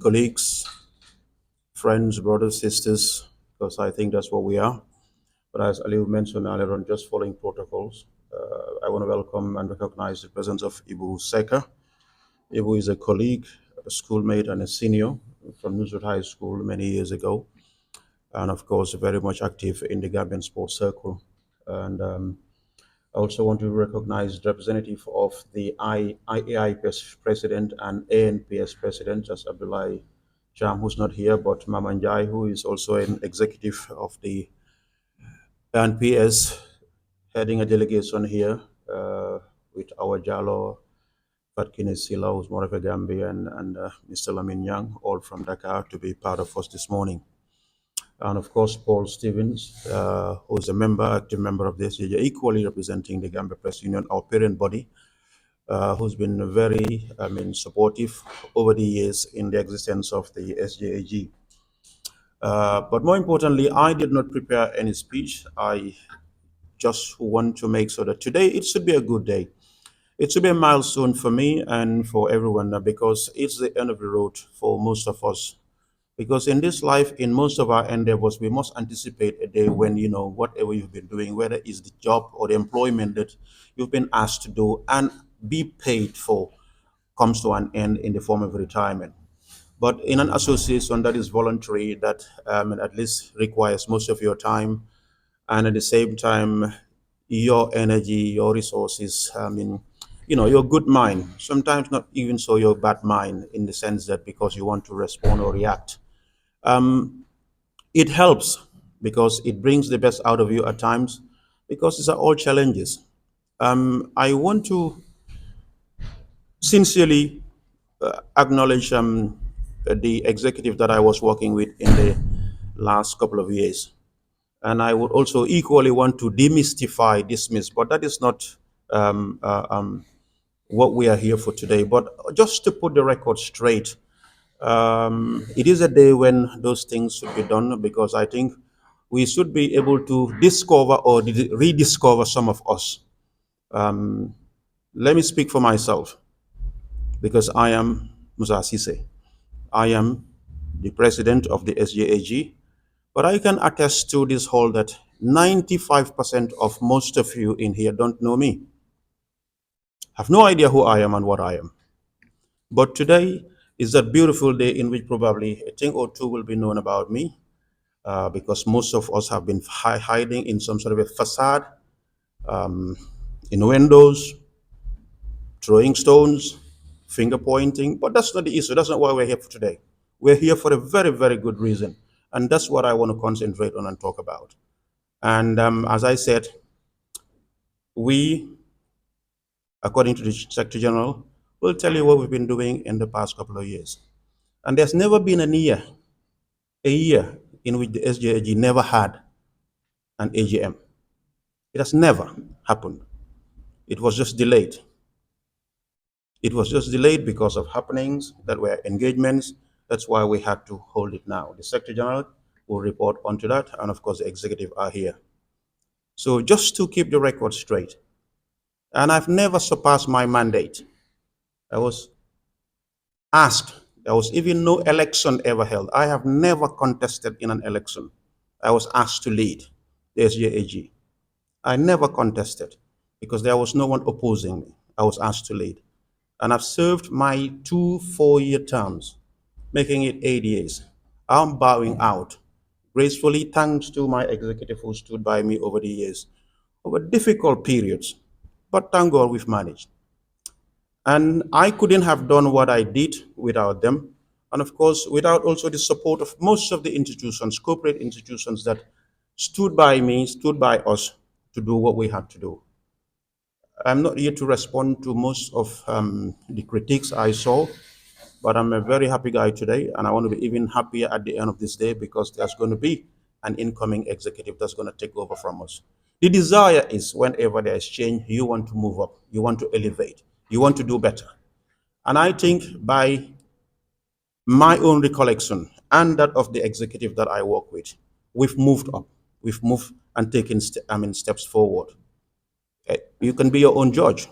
colleagues, friends, brothers, sisters, because I think that's what we are. But as Ali mentioned earlier on, just following protocols, I want to welcome and recognize the presence of Ibu Seka. Ibu is a colleague, a schoolmate, and a senior from Nusrat High School many years ago, and of course, very much active in the Gambian sports circle. And I also want to recognize the representative of the IAIPS president and ANPS president, just Abdullah Jam, who's not here, but Mamanjai, who is also an executive of the ANPS, heading a delegation here with our Jalo, Fatkine Sila, who's more of a Gambian, and Mr. Lamin Yang, all from Dakar, to be part of us this morning. And of course, Paul Stevens, who's a member, active member of the SJAG, equally representing the Gambia Press Union, our parent body, who's been very, supportive over the years in the existence of the SJAG. But more importantly, I did not prepare any speech. I just want to make sure that today it should be a good day. It should be a milestone for me and for everyone because it's the end of the road for most of us. Because in this life, in most of our endeavors, we must anticipate a day when, whatever you've been doing, whether it's the job or the employment that you've been asked to do and be paid for, comes to an end in the form of retirement. But in an association that is voluntary, that at least requires most of your time, and at the same time, your energy, your resources, your good mind, sometimes not even so your bad mind, in the sense that because you want to respond or react. It helps because it brings the best out of you at times because these are all challenges. I want to sincerely acknowledge the executive that I was working with in the last couple of years. And I would also equally want to dismiss, but that is not what we are here for today. But just to put the record straight, it is a day when those things should be done because I think we should be able to discover or rediscover some of us. Let me speak for myself because I am Musa Sise. I am the president of the SJAG, but I can attest to this whole that 95% of most of you in here don't know me, have no idea who I am and what I am. But today is that beautiful day in which probably a thing or two will be known about me because most of us have been hiding in some sort of a facade, in windows, throwing stones, finger pointing. But that's not the issue. That's not why we're here for today. We're here for a very, very good reason. And that's what I want to concentrate on and talk about. And as I said, we, according to the Secretary General, will tell you what we've been doing in the past couple of years. And there's never been a year in which the SJAG never had an AGM. It has never happened. It was just delayed. It was just delayed because of happenings that were engagements. That's why we had to hold it now. The Secretary General will report onto that, and of course the executive are here. So just to keep the record straight, and I've never surpassed my mandate. I was asked, there was even no election ever held. I have never contested in an election. I was asked to lead the SJAG. I never contested because there was no one opposing me. I was asked to lead. And I've served my 2 4-year terms, making it 8 years. I'm bowing out gracefully thanks to my executive who stood by me over the years, over difficult periods. But thank God we've managed. And I couldn't have done what I did without them. And of course, without also the support of most of the institutions, corporate institutions that stood by me, stood by us to do what we had to do. I'm not here to respond to most of the critiques I saw, but I'm a very happy guy today, and I want to be even happier at the end of this day because there's going to be an incoming executive that's going to take over from us. The desire is whenever there is change, you want to move up, you want to elevate, you want to do better. And I think by my own recollection and that of the executive that I work with, we've moved up, we've moved and taken steps forward. You can be your own judge,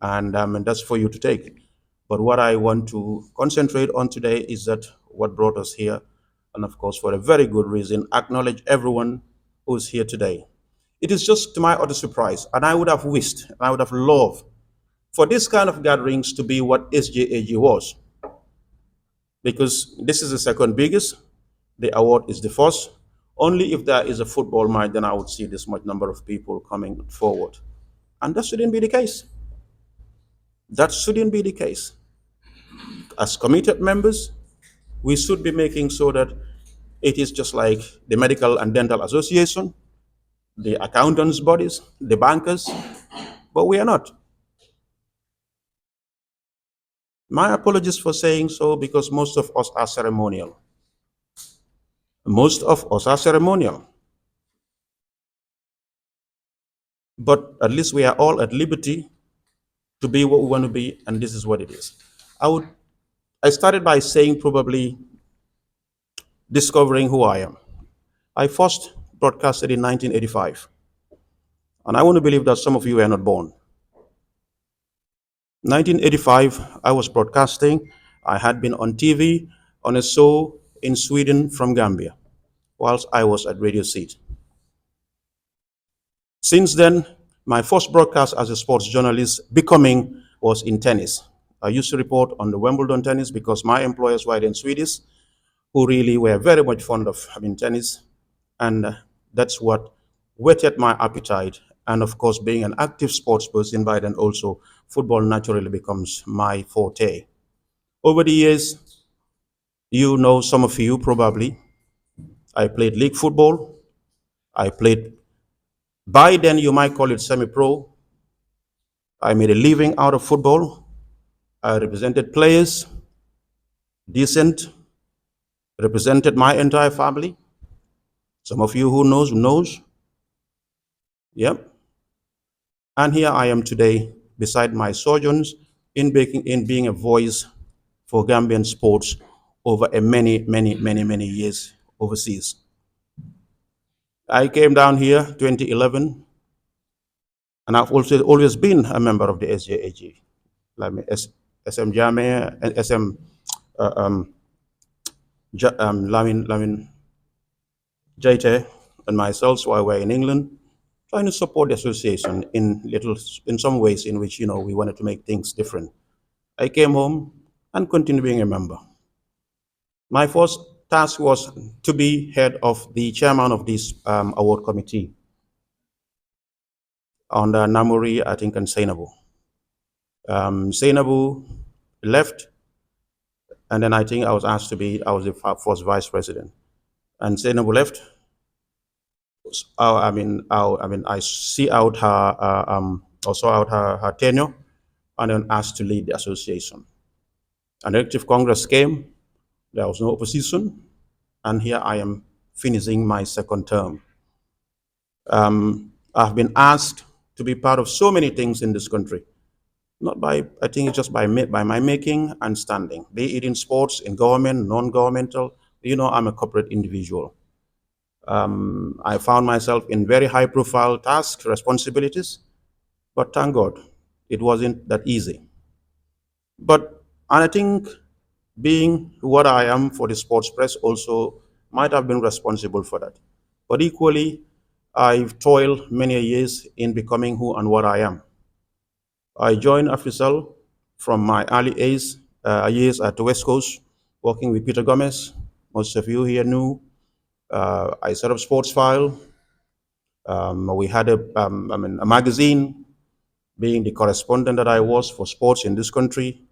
and that's for you to take. But what I want to concentrate on today is that what brought us here, and of course, for a very good reason, acknowledge everyone who's here today. It is just to my utter surprise, and I would have wished, and I would have loved for this kind of gatherings to be what SJAG was, because this is the second biggest, the award is the first. Only if there is a football match, then I would see this much number of people coming forward. And that shouldn't be the case. That shouldn't be the case. As committed members, we should be making sure that it is just like the Medical and Dental Association, the accountants' bodies, the bankers, but we are not. My apologies for saying so because most of us are ceremonial. Most of us are ceremonial. But at least we are all at liberty to be what we want to be, and this is what it is. I started by saying probably discovering who I am. I first broadcasted in 1985, and I want to believe that some of you were not born. 1985, I was broadcasting. I had been on TV on a show in Sweden from Gambia, whilst I was at Radio Seat. Since then, my first broadcast as a sports journalist becoming was in tennis. I used to report on the Wimbledon tennis because my employers were in Swedish, who really were very much fond of having tennis. And that's what whetted my appetite. And of course, being an active sports person by then also, football naturally becomes my forte. Over the years, you know, some of you probably, I played league football. I played, by then you might call it semi-pro. I made a living out of football. I represented players, decent, represented my entire family. Some of you who knows. Yep. And here I am today beside my sojourns in being a voice for Gambian sports over a many years overseas. I came down here 2011, and I've also always been a member of the SJAG, like SM Jame and SM Lamin Jaite and myself while we're in England, trying to support the association in some ways in which we wanted to make things different. I came home and continued being a member. My first task was to be head of the chairman of this award committee under Namuri, I think, and Sainabu. Sainabu left, and then I think I was asked to be, I was the first vice president. And Sainabu left. I see out her tenure, and then asked to lead the association. An elective Congress came, there was no opposition, and here I am finishing my second term. I've been asked to be part of so many things in this country, not by, I think it's just by my making and standing, be it in sports, in government, non-governmental. I'm a corporate individual. I found myself in very high-profile tasks, responsibilities, but thank God, it wasn't that easy. But I think being what I am for the sports press also might have been responsible for that. But equally, I've toiled many years in becoming who and what I am. I joined AFRICEL from my early years at the West Coast, working with Peter Gomez. Most of you here knew. I set up Sports File. We had a magazine, being the correspondent that I was for sports in this country.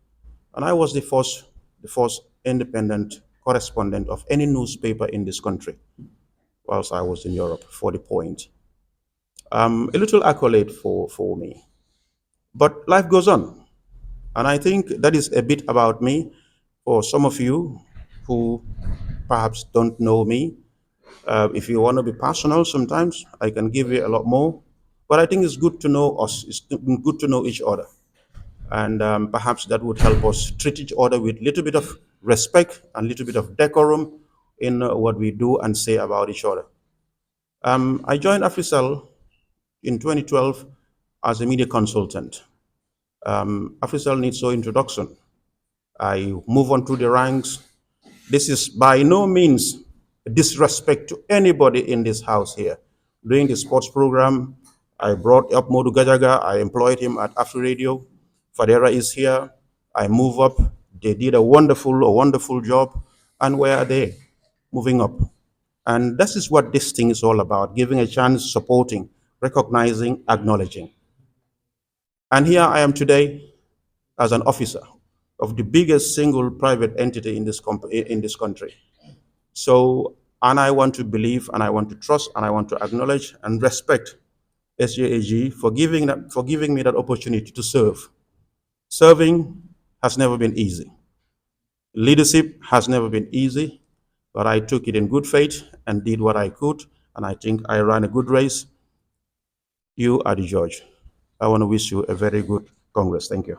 And I was the first independent correspondent of any newspaper in this country whilst I was in Europe for the Point. A little accolade for me. But life goes on. And I think that is a bit about me. For some of you who perhaps don't know me, if you want to be personal sometimes, I can give you a lot more. But I think it's good to know us. It's good to know each other. And perhaps that would help us treat each other with a little bit of respect and a little bit of decorum in what we do and say about each other. I joined AFRICEL in 2012 as a media consultant. AFRICEL needs no introduction. I move on through the ranks. This is by no means disrespect to anybody in this house here. During the sports program, I brought up Modu Gajaga. I employed him at Afri Radio. Fadera is here. I move up. They did a wonderful job. And where are they? Moving up. And this is what this thing is all about, giving a chance, supporting, recognizing, acknowledging. And here I am today as an officer of the biggest single private entity in this country. So, and I want to believe, and I want to trust, and I want to acknowledge and respect SJAG for giving me that opportunity to serve. Serving has never been easy. Leadership has never been easy, but I took it in good faith and did what I could, and I think I ran a good race. You are the judge. I want to wish you a very good Congress. Thank you.